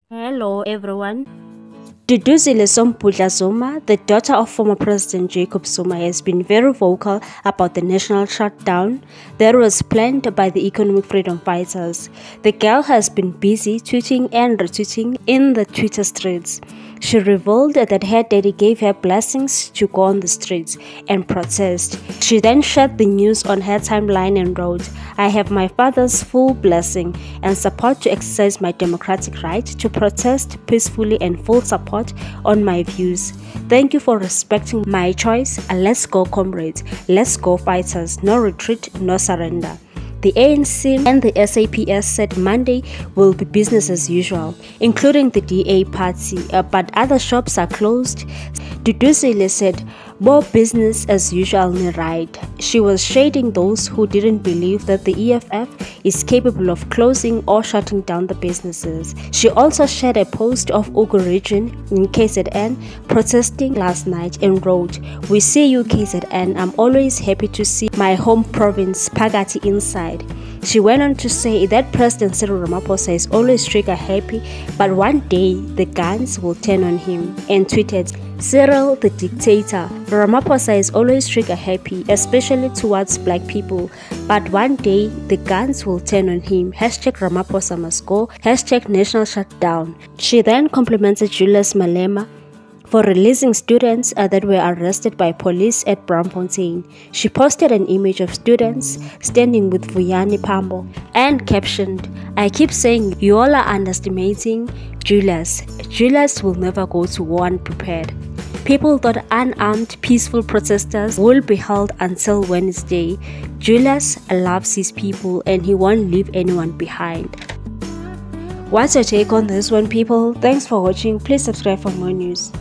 Hello everyone. Duduzile Zuma, the daughter of former President Jacob Zuma, has been very vocal about the national shutdown that was planned by the economic freedom fighters. The girl has been busy tweeting and retweeting in the Twitter streets. She revealed that her daddy gave her blessings to go on the streets and protest. She then shared the news on her timeline and wrote, "I have my father's full blessing and support to exercise my democratic right to protest peacefully and full support on my views. Thank you for respecting my choice. Let's go, comrades. Let's go, fighters. No retreat, no surrender." The ANC and the SAPS said Monday will be business as usual, including the DA party, but other shops are closed. Duduzile said, "More business as usual, right?" She was shading those who didn't believe that the EFF is capable of closing or shutting down the businesses. She also shared a post of Ugu region in KZN protesting last night and wrote, "We see you KZN, I'm always happy to see my home province Pagati inside." She went on to say that President Cyril Ramaphosa is always trigger happy, but one day the guns will turn on him, and tweeted, "Cyril the dictator, Ramaphosa is always trigger happy, especially towards black people, but one day the guns will turn on him. Hashtag Ramaphosa must go. Hashtag national shutdown." She then complimented Julius Malema for releasing students that were arrested by police at Braamfontein. She posted an image of students standing with Vuyani Pambo and captioned, "I keep saying you all are underestimating Julius. Julius will never go to war unprepared." People thought unarmed, peaceful protesters will be held until Wednesday. Julius loves his people and he won't leave anyone behind. What's your take on this one, people? Thanks for watching. Please subscribe for more news.